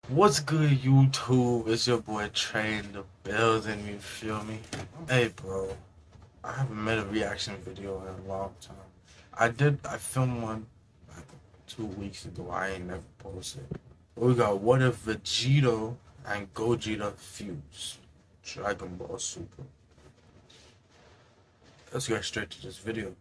What's good, YouTube? It's your boy Trae in the building, you feel me? Hey, bro, I haven't made a reaction video in a long time. I filmed one like 2 weeks ago. I ain't never posted. We got what if Vegito and Gogeta fuse? Dragon Ball Super. Let's get straight to this video.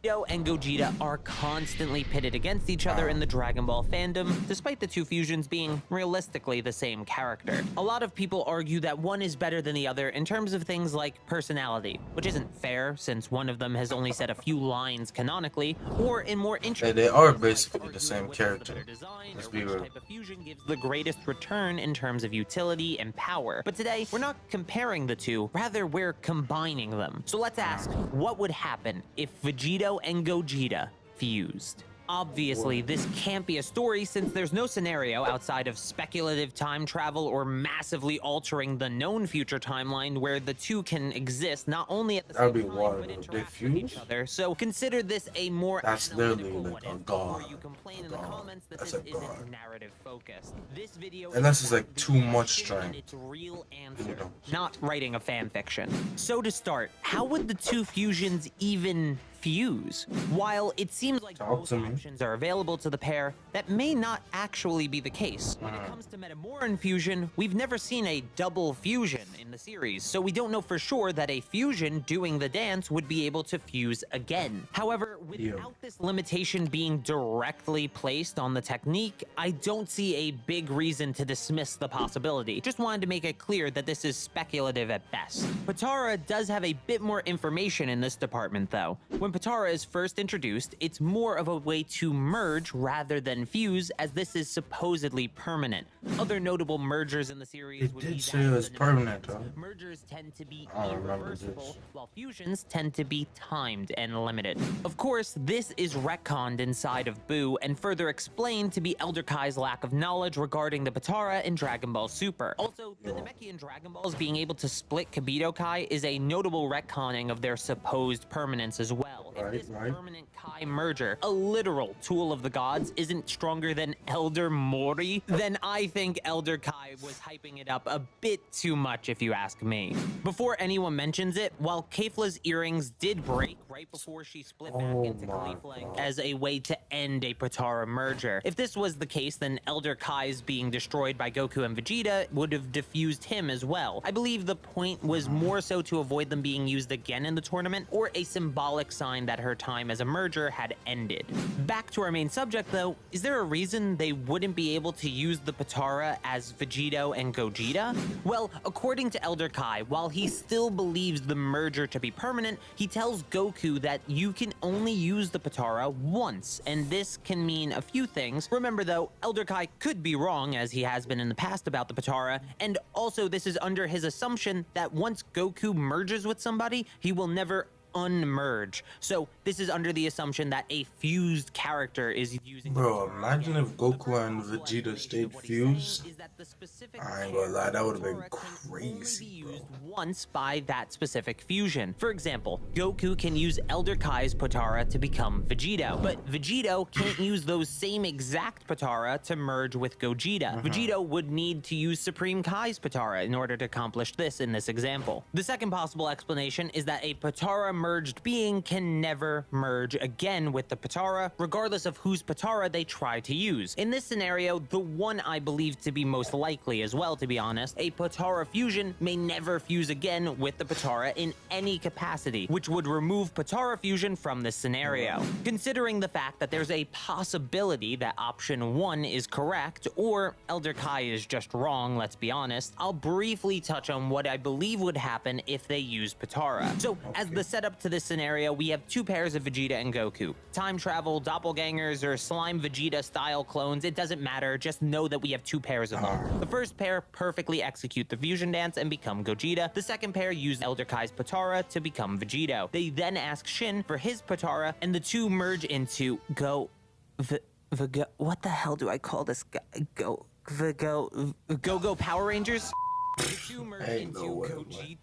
Vegito and Gogeta are constantly pitted against each other in the Dragon Ball fandom, despite the two fusions being realistically the same character. A lot of people argue that one is better than the other in terms of things like personality, which isn't fair since one of them has only said a few lines canonically, or in more interesting... They are basically the same character. Let's be real. Type of fusion gives the greatest return in terms of utility and power. But today, we're not comparing the two, rather we're combining them. So let's ask, what would happen if Vegito and Gogeta fused? Obviously, this can't be a story since there's no scenario outside of speculative time travel or massively altering the known future timeline where the two can exist not only at the same time but interact with each other. So consider this a more analytical like a god. You complain in the comments that this isn't narrative focused. This video unless it's like too much strength. Its real answer, not writing a fan fiction. So to start, how would the two fusions even fuse? While it seems like both options are available to the pair, that may not actually be the case. When it comes to Metamoran fusion, we've never seen a double fusion in the series, so we don't know for sure that a fusion doing the dance would be able to fuse again. However, without this limitation being directly placed on the technique, I don't see a big reason to dismiss the possibility. Just wanted to make it clear that this is speculative at best. Potara does have a bit more information in this department though. When Potara is first introduced, it's more of a way to merge rather than fuse, as this is supposedly permanent. Other notable mergers in the series would be that permanent, huh? Mergers tend to be irreversible, while fusions tend to be timed and limited. Of course, this is retconned inside of Buu and further explained to be Elder Kai's lack of knowledge regarding the Potara in Dragon Ball Super. Also, the Namekian Dragon Balls being able to split Kibito Kai is a notable retconning of their supposed permanence as well. If this permanent Kai merger, a literal tool of the gods, isn't stronger than Elder Mori, then I think Elder Kai was hyping it up a bit too much if you ask me. Before anyone mentions it, while Kefla's earrings did break right before she split back into Caulifla as a way to end a Potara merger, if this was the case, then Elder Kai's being destroyed by Goku and Vegeta would have diffused him as well. I believe the point was more so to avoid them being used again in the tournament, or a symbolic sign that her time as a merger had ended. Back to our main subject though, is there a reason they wouldn't be able to use the Potara as Vegito and Gogeta? Well, according to Elder Kai, while he still believes the merger to be permanent, he tells Goku that you can only use the Potara once, and this can mean a few things. Remember though, Elder Kai could be wrong, as he has been in the past about the Potara, and also this is under his assumption that once Goku merges with somebody, he will never unmerge. So this is under the assumption that a fused character is using... Bro, imagine if Goku and Vegeta stayed fused. I ain't gonna lie, that would have been crazy, bro. Once by that specific fusion. For example, Goku can use Elder Kai's Potara to become Vegito, but Vegito can't use those same exact Potara to merge with Gogeta. Vegito would need to use Supreme Kai's Potara in order to accomplish this in this example. The second possible explanation is that a Potara merged being can never merge again with the Potara, regardless of whose Potara they try to use. In this scenario, the one I believe to be most likely as well, to be honest, a Potara fusion may never fuse again with the Potara in any capacity, which would remove Potara fusion from this scenario. Considering the fact that there's a possibility that option 1 is correct, or Elder Kai is just wrong, let's be honest, I'll briefly touch on what I believe would happen if they use Potara. So, as the setup to this scenario, we have two pairs of Vegeta and Goku. Time travel, doppelgangers, or slime Vegeta style clones, it doesn't matter, just know that we have two pairs of them. The first pair perfectly execute the fusion dance and become Gogeta. The second pair use Elder Kai's Potara to become Vegito. They then ask Shin for his Potara, and the two merge into what the hell do I call this guy? Go Power Rangers? The two merge Ain't into no way,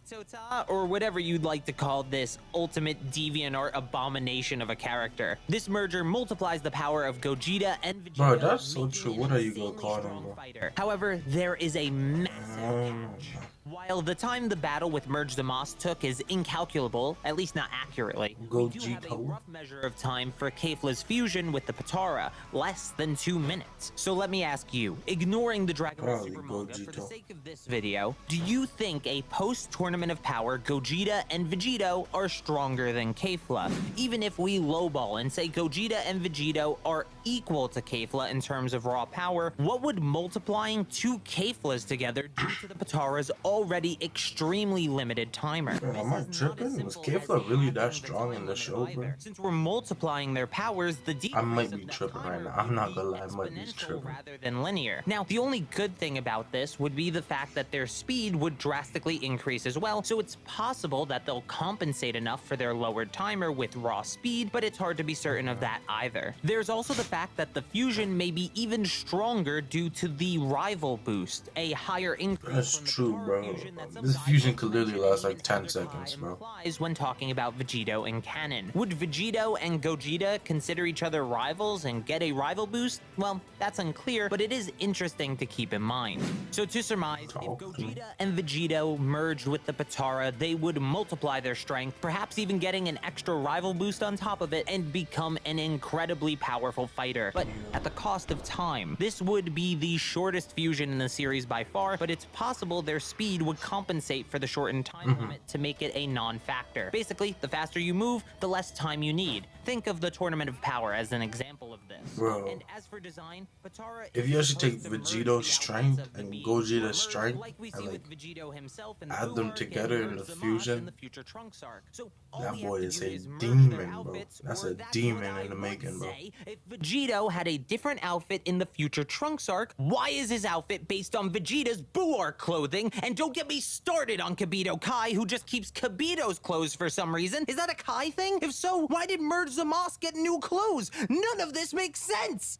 Gogeta, or whatever you'd like to call this ultimate DeviantArt abomination of a character. This merger multiplies the power of Gogeta and Vegito. Bro, that's so making true. an What are you gonna insanely call them, strong bro? fighter. However, there is a massive catch. While the time the battle with Merge the Moss took is incalculable, at least not accurately, we do have a Gogeta. rough measure of time for Kefla's fusion with the Potara, less than 2 minutes. So let me ask you, ignoring the Dragon Ball Probably Super manga for the Gogeta. sake of this video, do you think a post-Tournament of Power Gogeta and Vegito are stronger than Kefla? Even if we lowball and say Gogeta and Vegito are equal to Kefla in terms of raw power, what would multiplying two Keflas together do to the Potara's already extremely limited timer? Bro, am I tripping? Was Kefla really that strong in the show, bro? Since we're multiplying their powers, the I might decrease be of that tripping right timer now. I'm not would gonna be lie, I might be exponential tripping. rather than linear. Now, the only good thing about this would be the fact that their speed would drastically increase as well, so it's possible that they'll compensate enough for their lowered timer with raw speed, but it's hard to be certain of that either. There's also the fact that the fusion may be even stronger due to the rival boost, a higher increase That's from the true, Potara bro. fusion that some This guide fusion books could literally mention last like in 10 Elder seconds, Kai bro. implies when talking about Vegito and canon. Would Vegito and Gogeta consider each other rivals and get a rival boost? Well, that's unclear, but it is interesting to keep in mind. So to surmise, if Gogeta and Vegito merged with the Potara, they would multiply their strength, perhaps even getting an extra rival boost on top of it, and become an incredibly powerful fighter. But at the cost of time. This would be the shortest fusion in the series by far, but it's possible their speed would compensate for the shortened time limit to make it a non-factor. Basically, the faster you move, the less time you need. Think of the Tournament of Power as an example of this. Bro, And as for design, Potara if is you actually take supposed to merge Vegito's the strength outputs of the and beam, Gogeta's merge strength like we and, see like, with Vegito himself in the add Buu them arc together and in the Merge Zamasu fusion, in the future Trunks arc. So all that we have boy to is do a is merge demon, their bro. outfits, That's or a that's demon what I in the would making, bro. say. If Vegito had a different outfit in the future Trunks arc, why is his outfit based on Vegeta's Buu arc clothing? And don't get me started on Kibito Kai, who just keeps Kibito's clothes for some reason. Is that a Kai thing? If so, why did Merge the Moss get new clothes? None of this makes sense.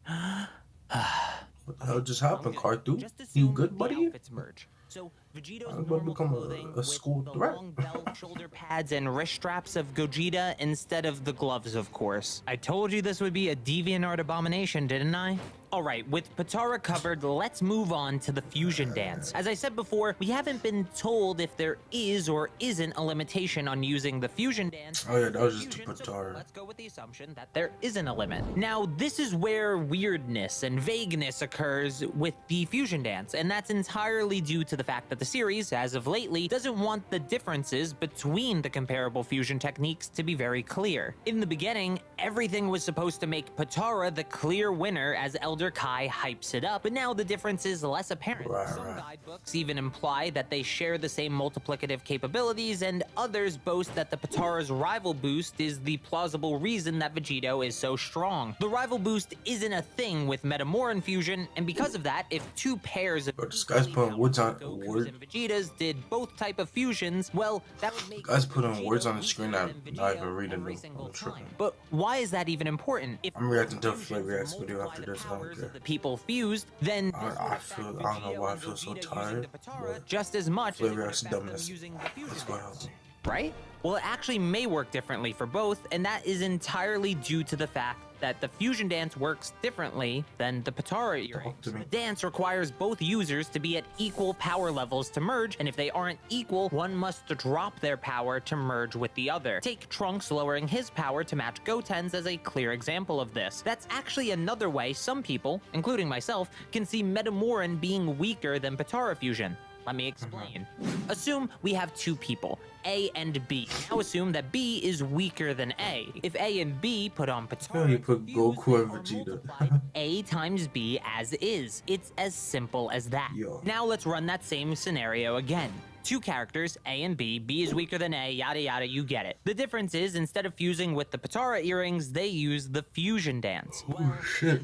What the hell just happened, Carthu? Just You assume good, the buddy? outfits merge. So Vegito's I'm about to normal become clothing a school with the threat. long belt, shoulder pads, and wrist straps of Gogeta instead of the gloves, of course. I told you this would be a DeviantArt abomination, didn't I? Alright, with Potara covered, let's move on to the fusion dance. As I said before, we haven't been told if there is or isn't a limitation on using the fusion dance. Oh yeah, that was just the Fusion, so Potara. let's go with the assumption that there isn't a limit. Now, this is where weirdness and vagueness occurs with the fusion dance, and that's entirely due to the fact that the series, as of lately, doesn't want the differences between the comparable fusion techniques to be very clear. In the beginning, everything was supposed to make Potara the clear winner as Elder Kai hypes it up, but now the difference is less apparent. Some guidebooks even imply that they share the same multiplicative capabilities, and others boast that the Potara's rival boost is the plausible reason that Vegito is so strong. The rival boost isn't a thing with Metamoran fusion, and because of that, if two pairs of Bro, this guy's putting words on Gokus and Vegetas did both type of fusions, well, that would make Guys putting Vegito words on the weaker screen than that I'm not even Vegito reading every them. single I'm tripping. time. But why is that even important? If I'm reacting to a fusions Trae Reacts video multiply after the this, I don't powers care. of the people fused, then I don't know why I feel so tired, but just as much as Trae it would Reacts affect them dumbness. using the fusion Let's go ahead. dance. Right? Well, it actually may work differently for both, and that is entirely due to the fact that the fusion dance works differently than the Potara earrings. to me. The dance requires both users to be at equal power levels to merge, and if they aren't equal, one must drop their power to merge with the other. Take Trunks lowering his power to match Goten's as a clear example of this. That's actually another way some people, including myself, can see Metamoran being weaker than Potara fusion. Let me explain. Assume we have two people, A and B. Now assume that B is weaker than A. If A and B put on Potara, you put fused, Goku and are Vegeta. multiplied A times B as is. It's as simple as that. Yo. Now let's run that same scenario again. Two characters, A and B is weaker than A, yada yada, you get it. The difference is, instead of fusing with the Potara earrings, they use the fusion dance. Well, shit.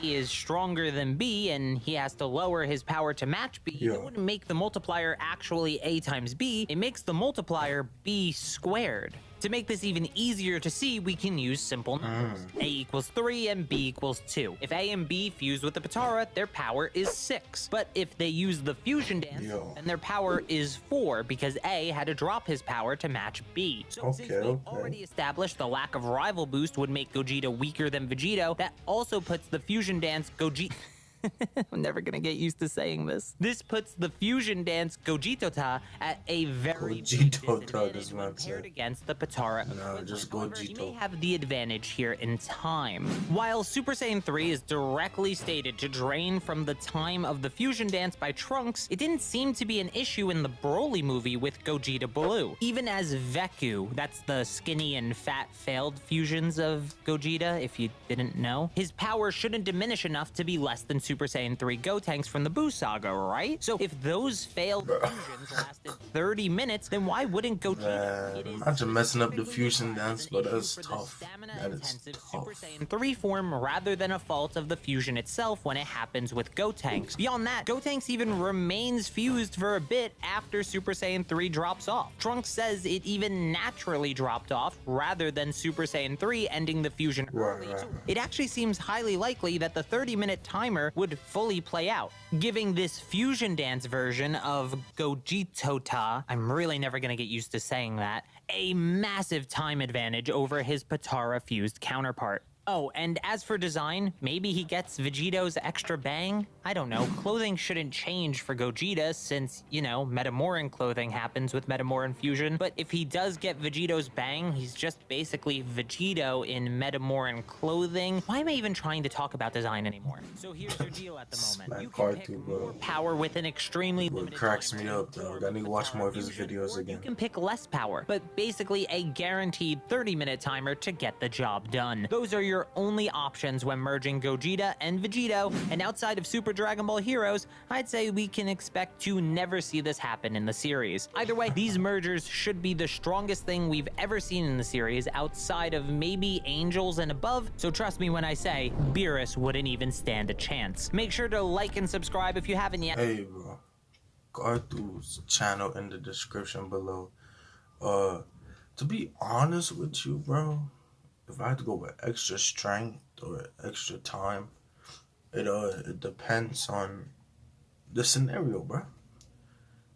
A is stronger than B and he has to lower his power to match B, Yeah. it wouldn't make the multiplier actually A times B, it makes the multiplier B squared. To make this even easier to see, we can use simple numbers. A equals 3 and B equals 2. If A and B fuse with the Potara, their power is 6. But if they use the fusion dance, then their power is 4 because A had to drop his power to match B. So since we've already established the lack of rival boost would make Gogeta weaker than Vegito, that also puts the fusion dance Gogeta... I'm never gonna get used to saying this. This puts the fusion dance Gogeta at a very big disadvantage when paired against the Potara. No, just Gogeta. He may have the advantage here in time. While Super Saiyan 3 is directly stated to drain from the time of the fusion dance by Trunks, it didn't seem to be an issue in the Broly movie with Gogeta Blue. Even as Veku, that's the skinny and fat failed fusions of Gogeta, if you didn't know, his power shouldn't diminish enough to be less than Super Saiyan 3 Gotenks from the Buu saga, right? So if those failed fusions lasted 30 minutes, then why wouldn't Gogeta? Imagine messing up the fusion dance, but that's tough. That is tough. Super Saiyan 3 form rather than a fault of the fusion itself when it happens with Gotenks. Beyond that, Gotenks even remains fused for a bit after Super Saiyan 3 drops off. Trunks says it even naturally dropped off rather than Super Saiyan 3 ending the fusion early. So it actually seems highly likely that the 30-minute timer would fully play out, giving this fusion dance version of Gogeta, I'm really never gonna get used to saying that, a massive time advantage over his Potara fused counterpart. Oh, and as for design, maybe he gets Vegito's extra bang? I don't know, clothing shouldn't change for Gogeta since, you know, Metamoran clothing happens with Metamoran fusion, but if he does get Vegito's bang, he's just basically Vegito in Metamoran clothing. Why am I even trying to talk about design anymore? So here's your deal at the moment. You can pick more power with an extremely limited It cracks me up, though. I need to watch more of his videos again. You can pick less power, but basically a guaranteed 30-minute timer to get the job done. Those are your only options when merging Gogeta and Vegito, and outside of Super Dragon Ball Heroes, I'd say we can expect to never see this happen in the series. Either way, these mergers should be the strongest thing we've ever seen in the series outside of maybe Angels and above, so trust me when I say Beerus wouldn't even stand a chance. Make sure to like and subscribe if you haven't yet. Hey bro, go through his channel in the description below. To be honest with you, bro, if I had to go with extra strength or extra time, it depends on the scenario, bro.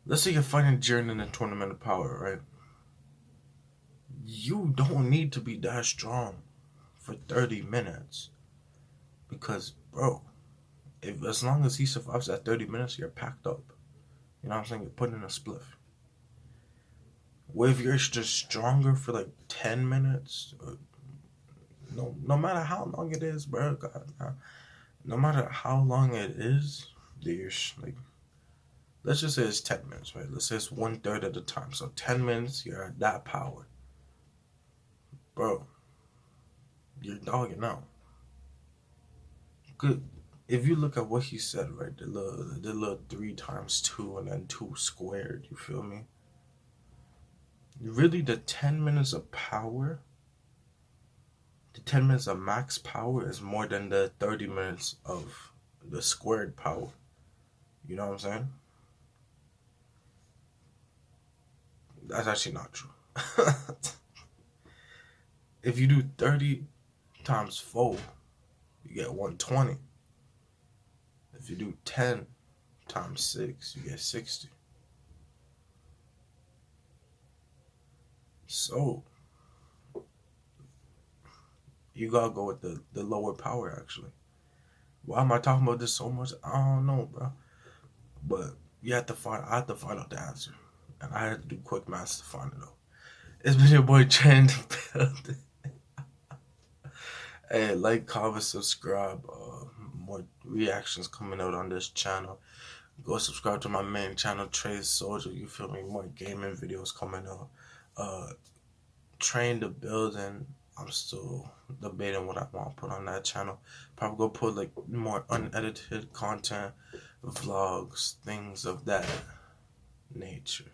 Let's say you're fighting Jiren in a tournament of power, right? You don't need to be that strong for 30 minutes. Because, bro, as long as he survives that 30 minutes, you're packed up. You know what I'm saying? You're putting in a spliff. What if you're just stronger for like 10 minutes? No matter how long it is, bro. God, no matter how long it is, you're like, let's just say it's 10 minutes, right? Let's say it's 1/3 of the time. So 10 minutes, you're at that power. Bro, you're dogging out. Good. If you look at what he said, right? The little 3 times 2 and then 2 squared, you feel me? Really, the 10 minutes of power, the 10 minutes of max power is more than the 30 minutes of the squared power. You know what I'm saying? That's actually not true. If you do 30 times 4, you get 120. If you do 10 times 6, you get 60. So you gotta go with the lower power, actually. Why am I talking about this so much? I don't know, bro. But I had to find out the answer. And I had to do quick maths to find it out. It's been your boy Trae in the building. Hey, like, comment, subscribe. More reactions coming out on this channel. Go subscribe to my main channel, Trae Soulja. You feel me? More gaming videos coming out. Trae in the building. I'm still debating what I want to put on that channel. Probably go put like more unedited content, vlogs, things of that nature.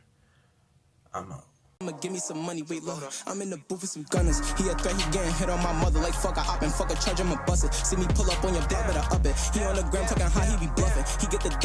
I'm out. I'ma give me some money, wait, look. I'm in the booth with some gunners. He a threat, he getting hit on my mother. Like fuck, I op and fuck a charge, I'ma bust it. See me pull up on your block, better up it. He on the ground talking high, he be bluffing. He get the duck.